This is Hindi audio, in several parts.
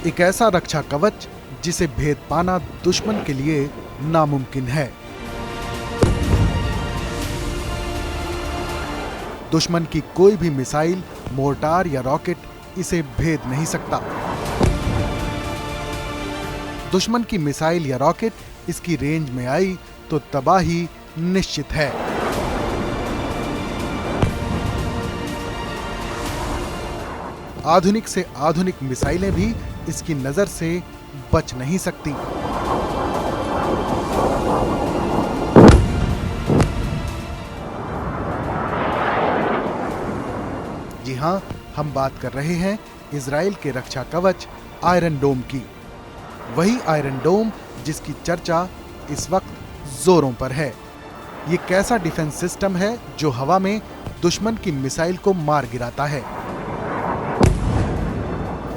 एक ऐसा रक्षा कवच जिसे भेद पाना दुश्मन के लिए नामुमकिन है। दुश्मन की कोई भी मिसाइल, मोर्टार या रॉकेट इसे भेद नहीं सकता। दुश्मन की मिसाइल या रॉकेट इसकी रेंज में आई तो तबाही निश्चित है। आधुनिक से आधुनिक मिसाइलें भी इसकी नजर से बच नहीं सकती। जी हां, हम बात कर रहे हैं इजराइल के रक्षा कवच आयरन डोम की। वही आयरन डोम जिसकी चर्चा इस वक्त जोरों पर है। ये कैसा डिफेंस सिस्टम है जो हवा में दुश्मन की मिसाइल को मार गिराता है।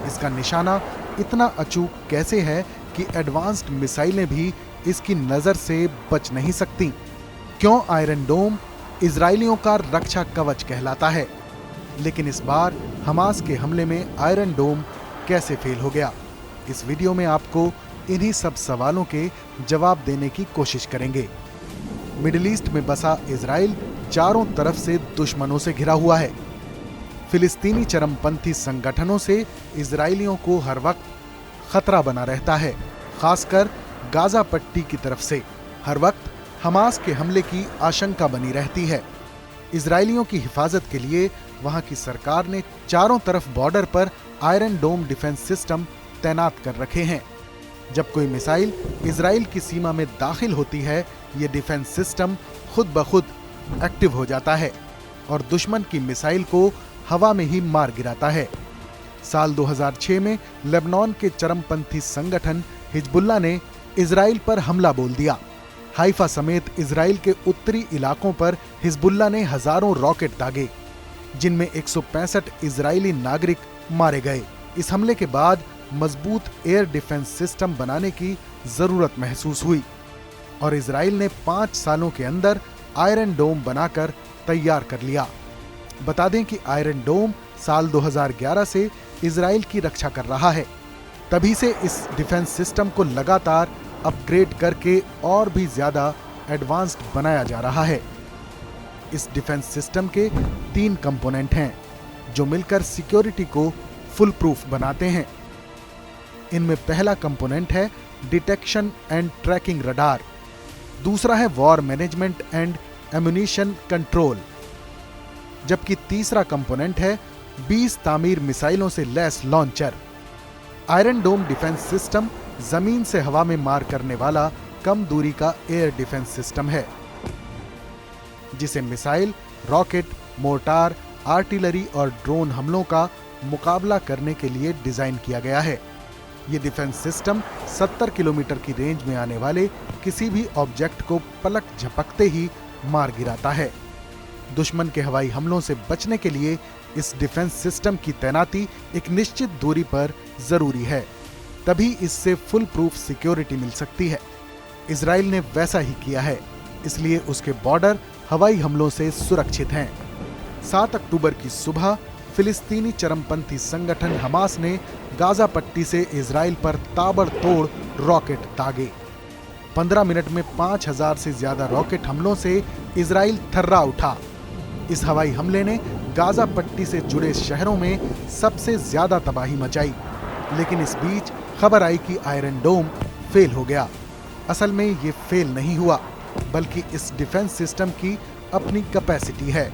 इसका निशाना इतना अचूक कैसे है कि एडवांस्ड मिसाइलें भी इसकी नजर से बच नहीं सकती। क्यों आयरन डोम इजरायलियों का रक्षा कवच कहलाता है, लेकिन इस बार हमास के हमले में आयरन डोम कैसे फेल हो गया? इस वीडियो में आपको इन्हीं सब सवालों के जवाब देने की कोशिश करेंगे। मिडिल ईस्ट में बसा इजराइल चारों तरफ से दुश्मनों से घिरा हुआ है। फिलिस्तीनी चरमपंथी संगठनों से इजरायलियों को हर वक्त खतरा बना रहता है, खासकर गाजा पट्टी की तरफ से हर वक्त हमास के हमले की आशंका बनी रहती है। इजरायलियों की हिफाजत के लिए वहां की सरकार ने चारों तरफ बॉर्डर पर आयरन डोम डिफेंस सिस्टम तैनात कर रखे हैं। जब कोई मिसाइल इजराइल की सीमा में दाखिल होती है, ये डिफेंस सिस्टम खुद ब खुद एक्टिव हो जाता है और दुश्मन की मिसाइल को हवा में ही मार गिराता है। साल 2006 में लेबनान के चरमपंथी संगठन हिजबुल्लाह ने इजराइल पर हमला बोल दिया। हाइफा समेत इजराइल के उत्तरी इलाकों पर हिजबुल्लाह ने हजारों रॉकेट दागे, जिनमें 165 इजरायली नागरिक मारे गए। इस हमले के बाद मजबूत एयर डिफेंस सिस्टम बनाने की जरूरत महसूस हुई और इजराइल ने 5 सालों के अंदर आयरन डोम बनाकर तैयार कर लिया। बता दें कि आयरन डोम साल 2011 से इजराइल की रक्षा कर रहा है। तभी से इस डिफेंस सिस्टम को लगातार अपग्रेड करके और भी ज्यादा एडवांस्ड बनाया जा रहा है। इस डिफेंस सिस्टम के 3 कंपोनेंट हैं जो मिलकर सिक्योरिटी को फुल प्रूफ बनाते हैं। इनमें पहला कंपोनेंट है डिटेक्शन एंड ट्रैकिंग रडार, दूसरा है war management and ammunition control, जबकि तीसरा कंपोनेंट है 20 तामीर मिसाइलों से लैस लॉन्चर। आयरन डोम डिफेंस सिस्टम जमीन से हवा में मार करने वाला कम दूरी का एयर डिफेंस सिस्टम है, जिसे मिसाइल, रॉकेट, मोर्टार, आर्टिलरी और ड्रोन हमलों का मुकाबला करने के लिए डिजाइन किया गया है। ये डिफेंस सिस्टम 70 किलोमीटर की रेंज में आने वाले किसी भी ऑब्जेक्ट को पलक झपकते ही मार गिराता है। दुश्मन के हवाई हमलों से बचने के लिए इस डिफेंस सिस्टम की तैनाती एक निश्चित दूरी पर जरूरी है, तभी इससे फुल प्रूफ सिक्योरिटी मिल सकती है। इजराइल ने वैसा ही किया है, इसलिए उसके बॉर्डर हवाई हमलों से सुरक्षित हैं। 7 अक्टूबर की सुबह फिलिस्तीनी चरमपंथी संगठन हमास ने गाजा पट्टी से इजराइल पर ताबड़तोड़ रॉकेट दागे। 15 मिनट में 5000 से ज्यादा रॉकेट हमलों से इजराइल थर्रा उठा। इस हवाई हमले ने गाजा पट्टी से जुड़े शहरों में सबसे ज्यादा तबाही मचाई, लेकिन इस बीच खबर आई कि आयरन डोम फेल हो गया। असल में ये फेल नहीं हुआ, बल्कि इस डिफेंस सिस्टम की अपनी कैपेसिटी है।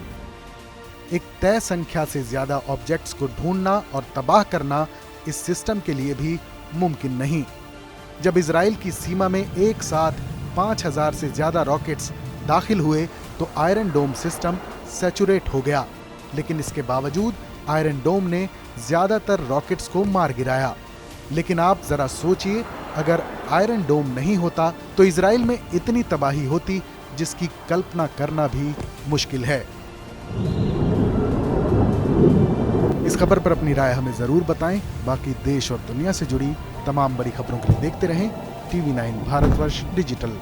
एक तय संख्या से ज्यादा ऑब्जेक्ट्स को ढूंढना और तबाह करना इस सिस्टम के लिए भी मुमकिन नहीं। जब इजराइल की सीमा में एक साथ 5000 से ज्यादा रॉकेट्स दाखिल हुए तो आयरन डोम सिस्टम सैचुरेट हो गया, लेकिन इसके बावजूद आयरन डोम ने ज्यादातर रॉकेट्स को मार गिराया। लेकिन आप जरा सोचिए, अगर आयरन डोम नहीं होता तो इजराइल में इतनी तबाही होती जिसकी कल्पना करना भी मुश्किल है। इस खबर पर अपनी राय हमें जरूर बताएं। बाकी देश और दुनिया से जुड़ी तमाम बड़ी खबरों के लिए देखते रहें TV9 भारतवर्ष डिजिटल।